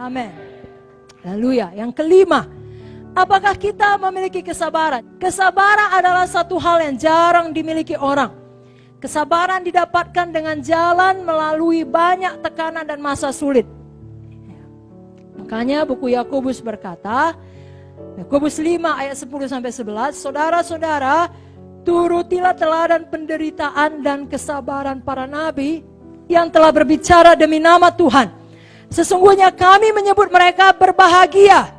Amin. Haleluya. Yang kelima, apakah kita memiliki kesabaran? Kesabaran adalah satu hal yang jarang dimiliki orang. Kesabaran didapatkan dengan jalan melalui banyak tekanan dan masa sulit. Makanya buku Yakobus berkata, Yakobus 5 ayat 10-11, saudara-saudara, turutilah teladan penderitaan dan kesabaran para nabi yang telah berbicara demi nama Tuhan. Sesungguhnya kami menyebut mereka berbahagia,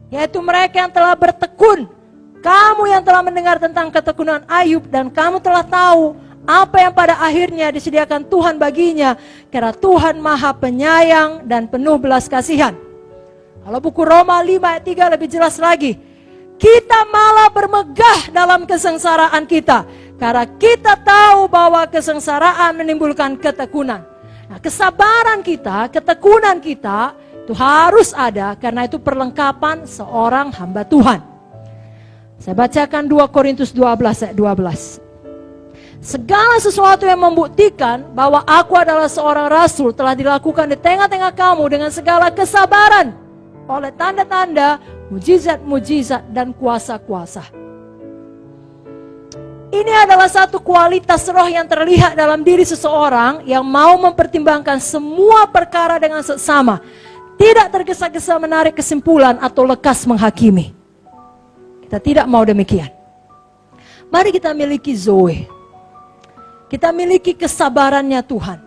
yaitu mereka yang telah bertekun. Kamu yang telah mendengar tentang ketekunan Ayub dan kamu telah tahu apa yang pada akhirnya disediakan Tuhan baginya, karena Tuhan Maha Penyayang dan penuh belas kasihan. Kalau buku Roma 5 ayat 3 lebih jelas lagi, kita malah bermegah dalam kesengsaraan kita, karena kita tahu bahwa kesengsaraan menimbulkan ketekunan. Nah, kesabaran kita, ketekunan kita itu harus ada, karena itu perlengkapan seorang hamba Tuhan. Saya bacakan 2 Korintus 12 ayat 12. Segala sesuatu yang membuktikan bahwa aku adalah seorang rasul telah dilakukan di tengah-tengah kamu dengan segala kesabaran, oleh tanda-tanda, mujizat-mujizat dan kuasa-kuasa. Ini adalah satu kualitas roh yang terlihat dalam diri seseorang yang mau mempertimbangkan semua perkara dengan seksama, tidak tergesa-gesa menarik kesimpulan atau lekas menghakimi. Kita tidak mau demikian. Mari kita miliki Zoe. Kita miliki kesabarannya Tuhan.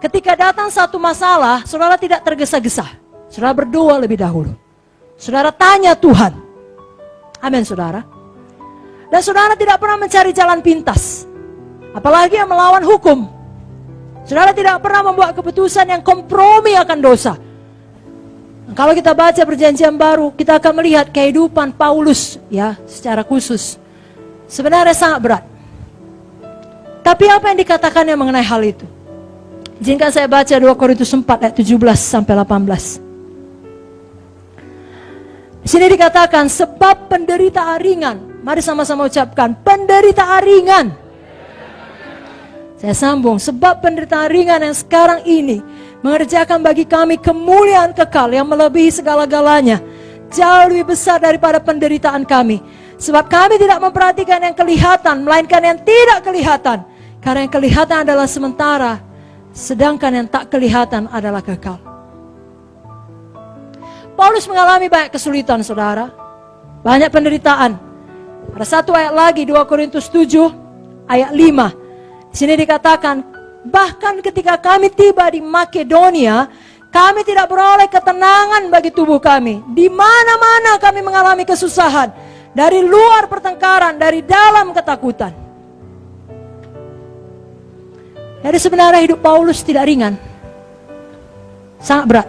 Ketika datang satu masalah, saudara tidak tergesa-gesa. Saudara berdoa lebih dahulu. Saudara tanya Tuhan. Amin, saudara. Dan saudara tidak pernah mencari jalan pintas. Apalagi yang melawan hukum. Saudara tidak pernah membuat keputusan yang kompromi akan dosa. Kalau kita baca perjanjian baru, kita akan melihat kehidupan Paulus ya secara khusus. Sebenarnya sangat berat. Tapi apa yang dikatakannya mengenai hal itu? Izinkan saya baca 2 Korintus 4 ayat 17-18. Di sini dikatakan, sebab penderitaan ringan. Mari sama-sama ucapkan, penderitaan ringan. Saya sambung, sebab penderitaan ringan yang sekarang ini mengerjakan bagi kami kemuliaan kekal yang melebihi segala-galanya, jauh lebih besar daripada penderitaan kami. Sebab kami tidak memperhatikan yang kelihatan, melainkan yang tidak kelihatan. Karena yang kelihatan adalah sementara, sedangkan yang tak kelihatan adalah kekal. Paulus mengalami banyak kesulitan, saudara. Banyak penderitaan. Ada satu ayat lagi, 2 Korintus 7 ayat 5. Di sini dikatakan, bahkan ketika kami tiba di Makedonia, kami tidak beroleh ketenangan bagi tubuh kami. Di mana-mana kami mengalami kesusahan. Dari luar pertengkaran, dari dalam ketakutan. Jadi sebenarnya hidup Paulus tidak ringan. Sangat berat.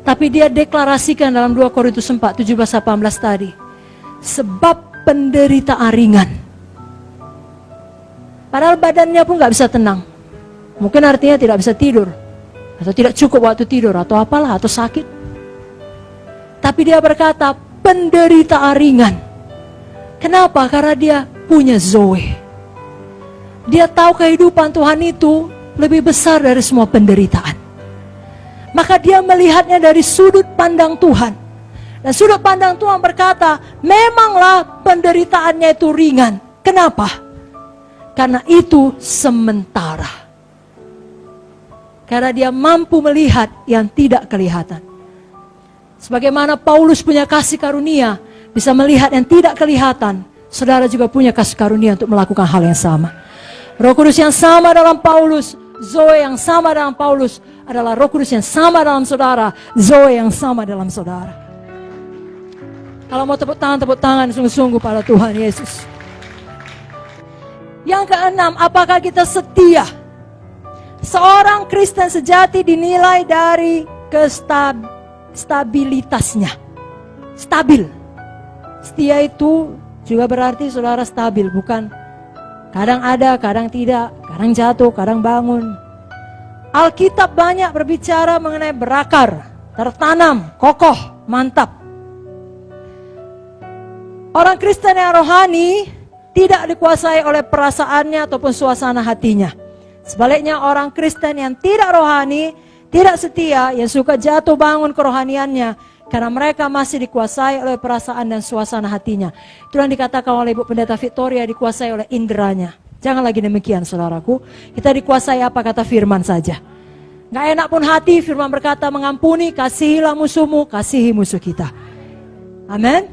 Tapi dia deklarasikan dalam 2 Korintus 4, 17-18 tadi. Sebab penderitaan ringan. Padahal badannya pun gak bisa tenang. Mungkin artinya tidak bisa tidur. Atau tidak cukup waktu tidur. Atau apalah, atau sakit. Tapi dia berkata, penderitaan ringan. Kenapa? Karena dia punya Zoe. Dia tahu kehidupan Tuhan itu lebih besar dari semua penderitaan. Maka dia melihatnya dari sudut pandang Tuhan. Dan sudut pandang Tuhan berkata, memanglah penderitaannya itu ringan. Kenapa? Karena itu sementara. Karena dia mampu melihat yang tidak kelihatan. Sebagaimana Paulus punya kasih karunia, bisa melihat yang tidak kelihatan. Saudara juga punya kasih karunia untuk melakukan hal yang sama. Roh Kudus yang sama dalam Paulus, Zoe yang sama dalam Paulus, adalah Roh Kudus yang sama dalam saudara, Zoe yang sama dalam saudara. Kalau mau tepuk tangan sungguh-sungguh pada Tuhan Yesus. Yang keenam, apakah kita setia? Seorang Kristen sejati dinilai dari stabilitasnya. Stabil. Setia itu juga berarti saudara stabil, bukan kadang ada, kadang tidak, kadang jatuh, kadang bangun. Alkitab banyak berbicara mengenai berakar, tertanam, kokoh, mantap. Orang Kristen yang rohani tidak dikuasai oleh perasaannya ataupun suasana hatinya. Sebaliknya orang Kristen yang tidak rohani tidak setia, yang suka jatuh bangun kerohaniannya, karena mereka masih dikuasai oleh perasaan dan suasana hatinya. Itu yang dikatakan oleh Ibu Pendeta Victoria, dikuasai oleh inderanya. Jangan lagi demikian, saudaraku. Kita dikuasai apa kata firman saja. Gak enak pun hati, firman berkata mengampuni, kasihilah musuhmu, kasihi musuh kita. Amin.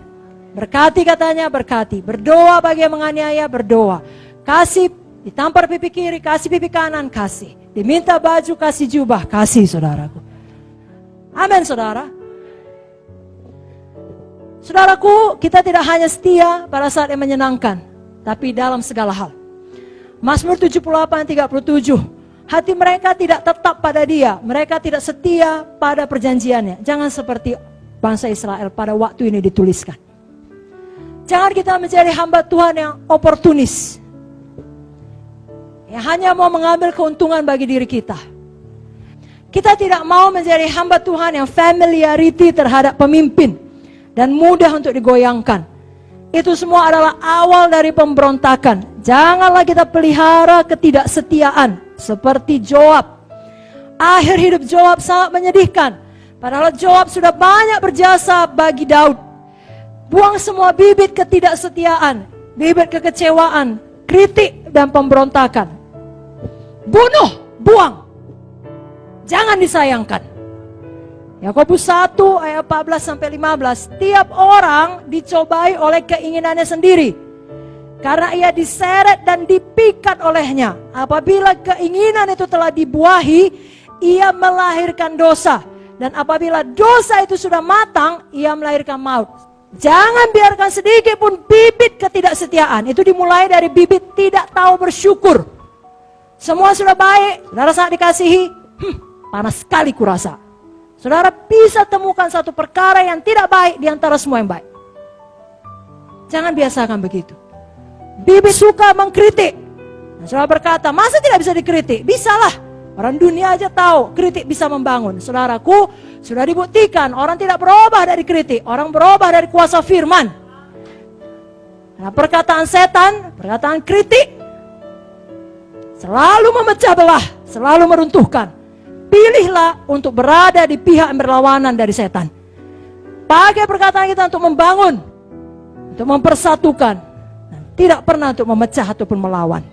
Berkati katanya, berkati. Berdoa bagi yang menganiaya, berdoa. Kasih, ditampar pipi kiri, kasih pipi kanan, kasih. Diminta baju, kasih jubah, kasih, saudaraku. Amin, saudara. Saudaraku, kita tidak hanya setia pada saat yang menyenangkan, tapi dalam segala hal. Mazmur 78:37, hati mereka tidak tetap pada Dia, mereka tidak setia pada perjanjiannya. Jangan seperti bangsa Israel pada waktu ini dituliskan. Jangan kita menjadi hamba Tuhan yang oportunis, yang hanya mau mengambil keuntungan bagi diri kita. Kita tidak mau menjadi hamba Tuhan yang familiarity terhadap pemimpin dan mudah untuk digoyangkan. Itu semua adalah awal dari pemberontakan. Janganlah kita pelihara ketidaksetiaan seperti Joab. Akhir hidup Joab sangat menyedihkan. Padahal Joab sudah banyak berjasa bagi Daud. Buang semua bibit ketidaksetiaan, bibit kekecewaan, kritik dan pemberontakan. Bunuh, buang. Jangan disayangkan. Yakobus 1 ayat 14-15, tiap orang dicobai oleh keinginannya sendiri, karena ia diseret dan dipikat olehnya. Apabila keinginan itu telah dibuahi, ia melahirkan dosa. Dan apabila dosa itu sudah matang, ia melahirkan maut. Jangan biarkan sedikit pun bibit ketidaksetiaan. Itu dimulai dari bibit tidak tahu bersyukur. Semua sudah baik, saudara saat dikasihi, panas sekali kurasa. Saudara bisa temukan satu perkara yang tidak baik di antara semua yang baik. Jangan biasakan begitu. Bibit suka mengkritik. Nah, saudara berkata, masa tidak bisa dikritik? Bisalah. Orang dunia aja tahu kritik bisa membangun. Saudaraku, sudah dibuktikan orang tidak berubah dari kritik. Orang berubah dari kuasa firman. Nah, perkataan setan, perkataan kritik selalu memecah belah, selalu meruntuhkan. Pilihlah untuk berada di pihak yang berlawanan dari setan. Pakai perkataan kita untuk membangun, untuk mempersatukan, dan tidak pernah untuk memecah ataupun melawan.